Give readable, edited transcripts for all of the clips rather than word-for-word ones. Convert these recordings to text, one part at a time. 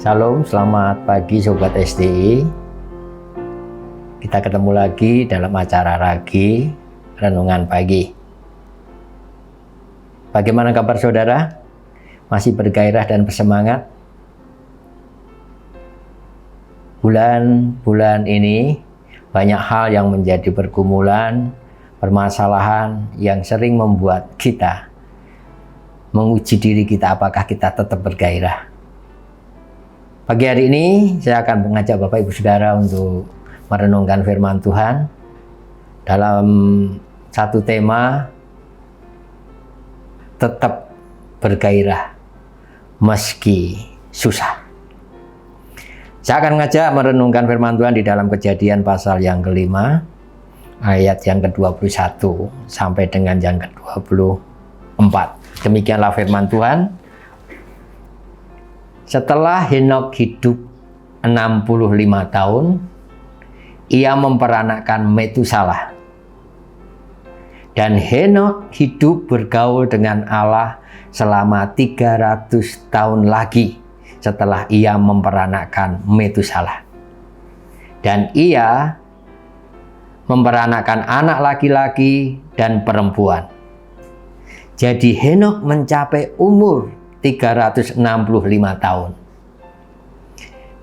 Shalom, selamat pagi Sobat SDI. Kita ketemu lagi dalam acara Ragi Renungan Pagi. Bagaimana kabar saudara? Masih bergairah dan bersemangat? Bulan-bulan ini banyak hal yang menjadi pergumulan, permasalahan yang sering membuat kita menguji diri kita apakah kita tetap bergairah. Pagi hari ini saya akan mengajak Bapak Ibu Saudara untuk merenungkan firman Tuhan dalam satu tema, tetap bergairah meski susah. Saya akan mengajak merenungkan firman Tuhan di dalam Kejadian pasal yang kelima, ayat yang ke-21 sampai dengan yang ke-24. Demikianlah firman Tuhan. Setelah Henokh hidup 65 tahun, ia memperanakkan Metusalah. Dan Henokh hidup bergaul dengan Allah selama 300 tahun lagi setelah ia memperanakkan Metusalah. Dan ia memperanakkan anak laki-laki dan perempuan. Jadi Henokh mencapai umur 365 tahun.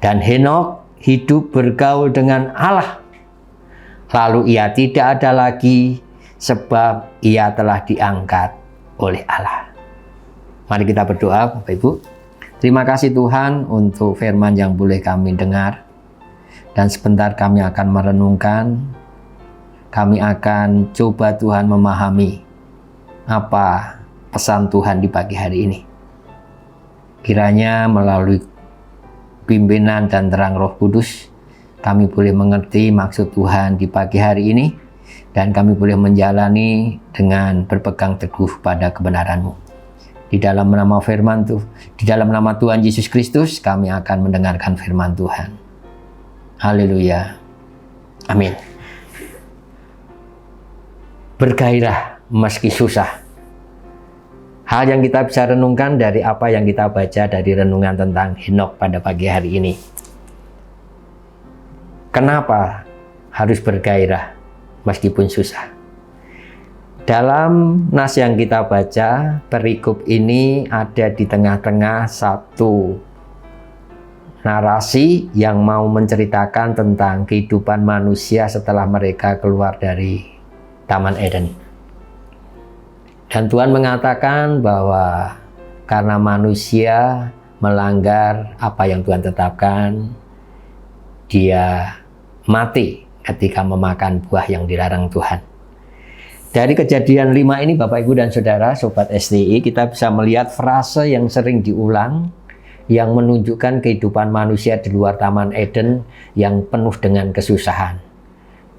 Dan Henokh hidup bergaul dengan Allah. Lalu ia tidak ada lagi sebab ia telah diangkat oleh Allah. Mari kita berdoa Bapak Ibu. Terima kasih Tuhan untuk firman yang boleh kami dengar. Dan sebentar kami akan merenungkan. Kami akan coba Tuhan memahami apa pesan Tuhan di pagi hari ini. Kiranya melalui pimpinan dan terang Roh Kudus, kami boleh mengerti maksud Tuhan di pagi hari ini, dan kami boleh menjalani dengan berpegang teguh pada kebenaran-Mu. Di dalam nama firman Tuhan, di dalam nama Tuhan Yesus Kristus, kami akan mendengarkan firman Tuhan. Haleluya. Amin. Bergairah meski susah. Hal yang kita bisa renungkan dari apa yang kita baca dari renungan tentang Henokh pada pagi hari ini. Kenapa harus bergairah meskipun susah? Dalam nas yang kita baca, perikop ini ada di tengah-tengah satu narasi yang mau menceritakan tentang kehidupan manusia setelah mereka keluar dari Taman Eden. Dan Tuhan mengatakan bahwa karena manusia melanggar apa yang Tuhan tetapkan, dia mati ketika memakan buah yang dilarang Tuhan. Dari Kejadian 5 ini Bapak Ibu dan Saudara, Sobat SDI, kita bisa melihat frase yang sering diulang yang menunjukkan kehidupan manusia di luar Taman Eden yang penuh dengan kesusahan.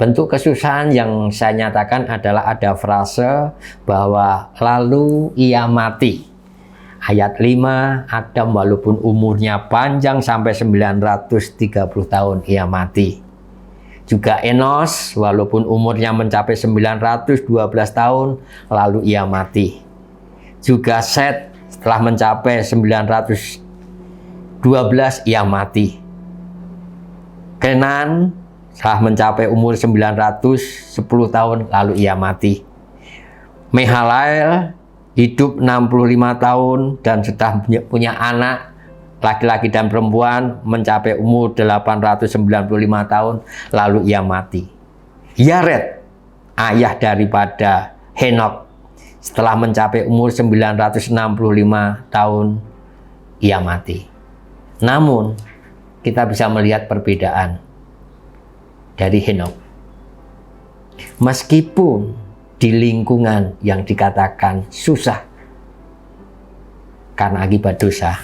Bentuk kesusahan yang saya nyatakan adalah ada frase bahwa lalu ia mati. Ayat 5, Adam walaupun umurnya panjang sampai 930 tahun ia mati. Juga Enos walaupun umurnya mencapai 912 tahun lalu ia mati. Juga Set setelah mencapai 912 ia mati. Kenan setelah mencapai umur 910 tahun lalu ia mati. Mahalael hidup 65 tahun dan sudah punya anak laki-laki dan perempuan mencapai umur 895 tahun lalu ia mati. Yared, ayah daripada Henokh, setelah mencapai umur 965 tahun ia mati. Namun kita bisa melihat perbedaan dari Henokh. Meskipun di lingkungan yang dikatakan susah karena akibat dosa,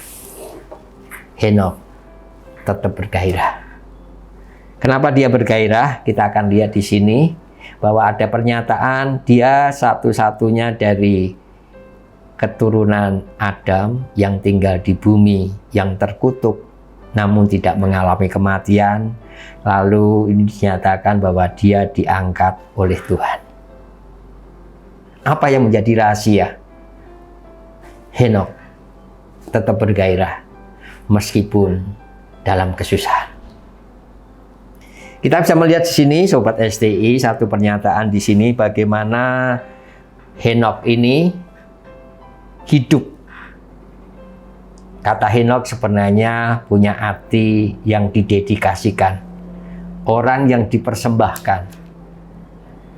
Henokh tetap bergairah. Kenapa dia bergairah? Kita akan lihat di sini bahwa ada pernyataan dia satu-satunya dari keturunan Adam yang tinggal di bumi yang terkutuk namun tidak mengalami kematian. Lalu ini dinyatakan bahwa dia diangkat oleh Tuhan. Apa yang menjadi rahasia Henokh tetap bergairah meskipun dalam kesusahan. Kita bisa melihat di sini, Sobat STI, satu pernyataan di sini bagaimana Henokh ini hidup. Kata Henokh sebenarnya punya arti yang didedikasikan, orang yang dipersembahkan.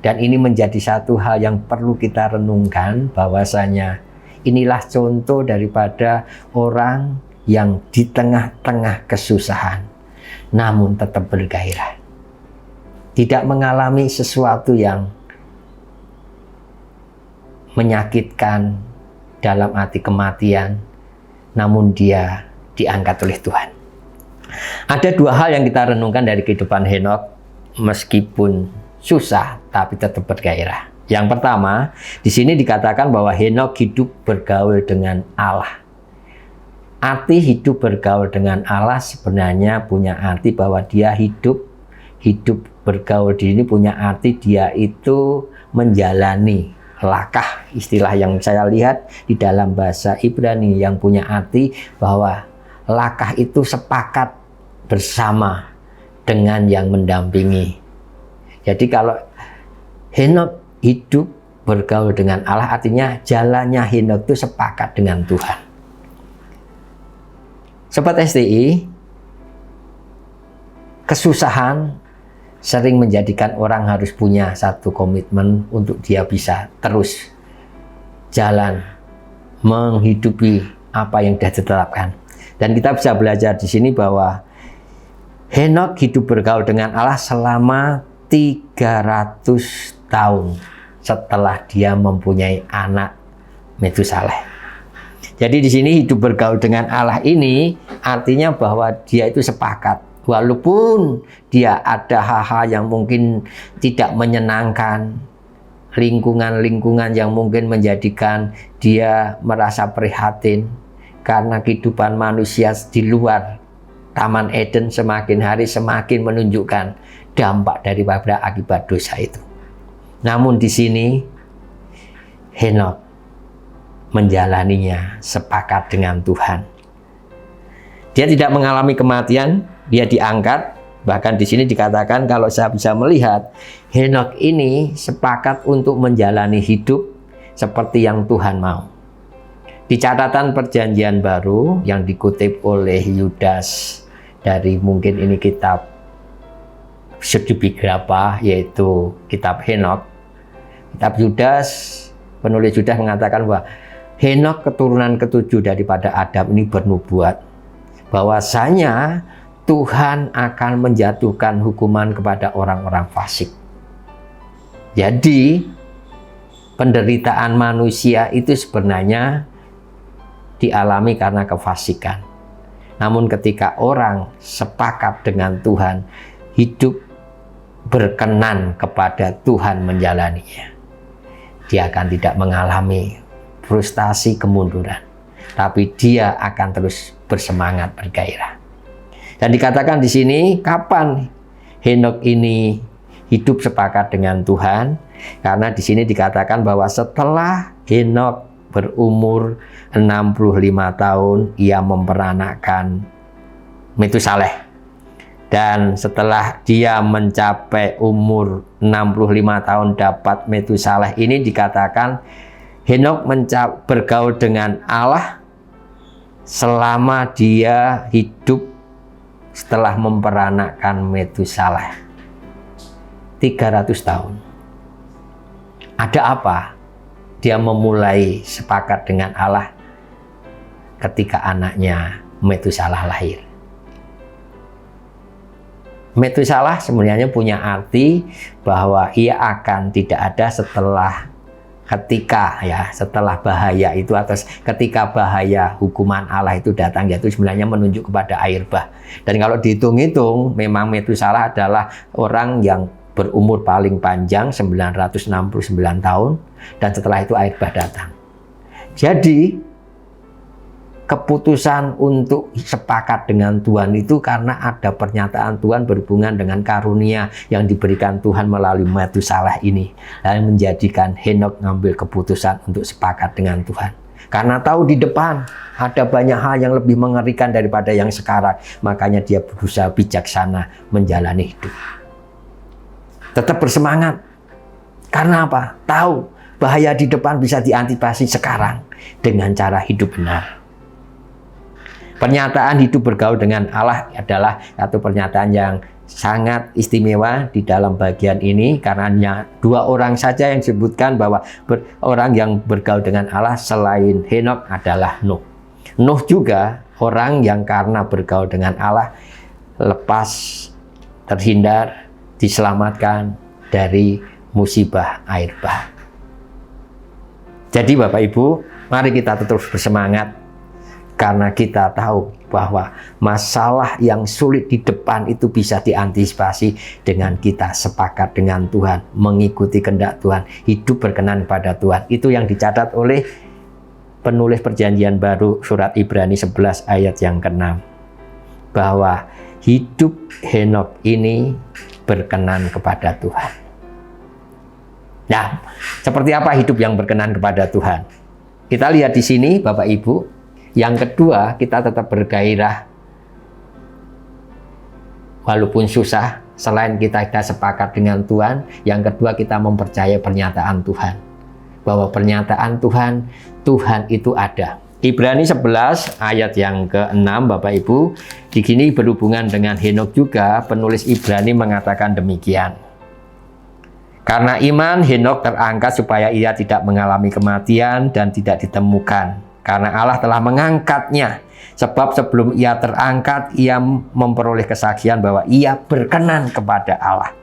Dan ini menjadi satu hal yang perlu kita renungkan, bahwasanya inilah contoh daripada orang yang di tengah-tengah kesusahan namun tetap bergairah. Tidak mengalami sesuatu yang menyakitkan dalam arti kematian, namun dia diangkat oleh Tuhan. Ada dua hal yang kita renungkan dari kehidupan Henokh, meskipun susah tapi tetap bergairah. Yang pertama, di sini dikatakan bahwa Henokh hidup bergaul dengan Allah. Arti hidup bergaul dengan Allah sebenarnya punya arti bahwa dia hidup bergaul di sini punya arti dia itu menjalani lakah, istilah yang saya lihat di dalam bahasa Ibrani yang punya arti bahwa lakah itu sepakat bersama dengan yang mendampingi. Jadi kalau Henokh hidup bergaul dengan Allah, artinya jalannya Henokh itu sepakat dengan Tuhan. Sobat STI, kesusahan sering menjadikan orang harus punya satu komitmen untuk dia bisa terus jalan menghidupi apa yang sudah ditetapkan. Dan kita bisa belajar di sini bahwa Henokh hidup bergaul dengan Allah selama 300 tahun setelah dia mempunyai anak Metusaleh. Jadi di sini hidup bergaul dengan Allah ini artinya bahwa dia itu sepakat. Walaupun dia ada hal-hal yang mungkin tidak menyenangkan, lingkungan-lingkungan yang mungkin menjadikan dia merasa prihatin karena kehidupan manusia di luar Taman Eden semakin hari semakin menunjukkan dampak daripada akibat dosa itu. Namun di sini Henokh menjalaninya sepakat dengan Tuhan. Dia tidak mengalami kematian, dia diangkat. Bahkan di sini dikatakan kalau saya bisa melihat Henokh ini sepakat untuk menjalani hidup seperti yang Tuhan mau. Di catatan Perjanjian Baru yang dikutip oleh Yudas dari mungkin ini kitab studi berapa, yaitu kitab Henokh. Kitab Yudas, penulis Yudas mengatakan bahwa Henokh keturunan ketujuh daripada Adam ini bernubuat bahwasanya Tuhan akan menjatuhkan hukuman kepada orang-orang fasik. Jadi penderitaan manusia itu sebenarnya dialami karena kefasikan. Namun ketika orang sepakat dengan Tuhan, hidup berkenan kepada Tuhan menjalaninya, dia akan tidak mengalami frustasi kemunduran, tapi dia akan terus bersemangat bergairah. Dan dikatakan di sini kapan Henokh ini hidup sepakat dengan Tuhan, karena di sini dikatakan bahwa setelah Henokh berumur 65 tahun ia memperanakkan Metusaleh. Dan setelah dia mencapai umur 65 tahun dapat Metusaleh ini dikatakan Henokh bergaul dengan Allah selama dia hidup setelah memperanakkan Metusaleh 300 tahun. Ada apa? Dia memulai sepakat dengan Allah ketika anaknya Metusalah lahir. Metusalah sebenarnya punya arti bahwa ia akan tidak ada setelah bahaya itu, atau ketika bahaya hukuman Allah itu datang, yaitu sebenarnya menunjuk kepada air bah. Dan kalau dihitung-hitung memang Metusalah adalah orang yang berumur paling panjang 969 tahun, dan setelah itu air bah datang. Jadi keputusan untuk sepakat dengan Tuhan itu karena ada pernyataan Tuhan berhubungan dengan karunia yang diberikan Tuhan melalui Metusalah ini, lalu menjadikan Henokh ngambil keputusan untuk sepakat dengan Tuhan. Karena tahu di depan ada banyak hal yang lebih mengerikan daripada yang sekarang. Makanya dia berusaha bijaksana menjalani hidup. Tetap bersemangat. Karena apa? Tahu bahaya di depan bisa diantisipasi sekarang dengan cara hidup benar. Pernyataan hidup bergaul dengan Allah adalah satu pernyataan yang sangat istimewa di dalam bagian ini, karena hanya 2 orang saja yang disebutkan bahwa orang yang bergaul dengan Allah selain Henokh adalah Nuh. Nuh juga orang yang karena bergaul dengan Allah lepas, terhindar, diselamatkan dari musibah air bah. Jadi Bapak Ibu, mari kita terus bersemangat, karena kita tahu bahwa masalah yang sulit di depan itu bisa diantisipasi dengan kita sepakat dengan Tuhan, mengikuti kehendak Tuhan, hidup berkenan kepada Tuhan. Itu yang dicatat oleh penulis Perjanjian Baru surat Ibrani 11 ayat yang ke-6. Bahwa hidup Henokh ini berkenan kepada Tuhan. Nah, seperti apa hidup yang berkenan kepada Tuhan? Kita lihat di sini Bapak Ibu. Yang kedua, kita tetap bergairah walaupun susah. Selain kita sepakat dengan Tuhan, yang kedua kita mempercayai pernyataan Tuhan, bahwa pernyataan Tuhan, Tuhan itu ada. Ibrani 11 ayat yang ke-6 Bapak Ibu, di sini berhubungan dengan Henokh juga, penulis Ibrani mengatakan demikian. Karena iman Henokh terangkat supaya ia tidak mengalami kematian dan tidak ditemukan. Karena Allah telah mengangkatnya. Sebab sebelum ia terangkat, ia memperoleh kesaksian bahwa ia berkenan kepada Allah.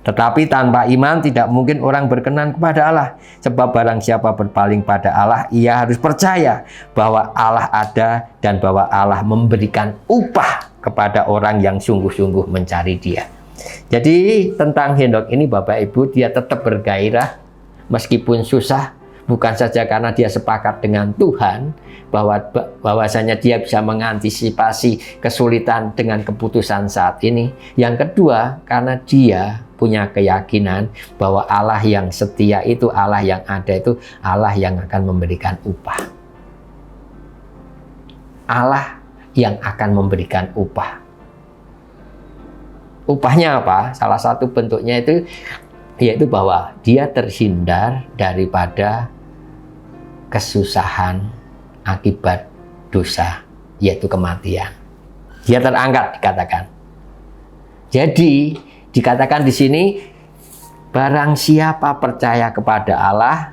Tetapi tanpa iman tidak mungkin orang berkenan kepada Allah. Sebab barang siapa berpaling pada Allah, ia harus percaya bahwa Allah ada dan bahwa Allah memberikan upah kepada orang yang sungguh-sungguh mencari Dia. Jadi tentang Henokh ini Bapak Ibu, dia tetap bergairah meskipun susah. Bukan saja karena dia sepakat dengan Tuhan bahwasanya dia bisa mengantisipasi kesulitan dengan keputusan saat ini. Yang kedua, karena dia punya keyakinan bahwa Allah yang setia itu, Allah yang ada itu, Allah yang akan memberikan upah. Allah yang akan memberikan upah. Upahnya apa? Salah satu bentuknya itu yaitu bahwa dia terhindar daripada kesusahan akibat dosa, yaitu kematian. Dia terangkat dikatakan. Jadi dikatakan di sini, barang siapa percaya kepada Allah,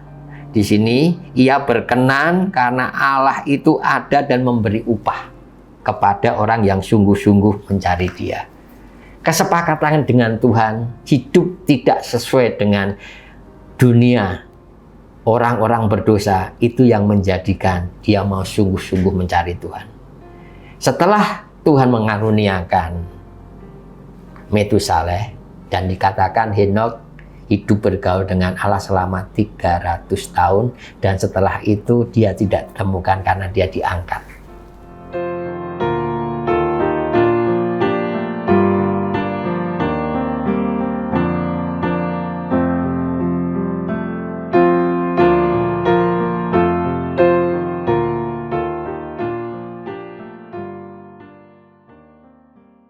di sini ia berkenan karena Allah itu ada dan memberi upah kepada orang yang sungguh-sungguh mencari Dia. Kesepakatan dengan Tuhan, hidup tidak sesuai dengan dunia orang-orang berdosa, itu yang menjadikan dia mau sungguh-sungguh mencari Tuhan. Setelah Tuhan mengaruniakan Metusaleh dan dikatakan Henokh hidup bergaul dengan Allah selama 300 tahun, dan setelah itu dia tidak ditemukan karena dia diangkat.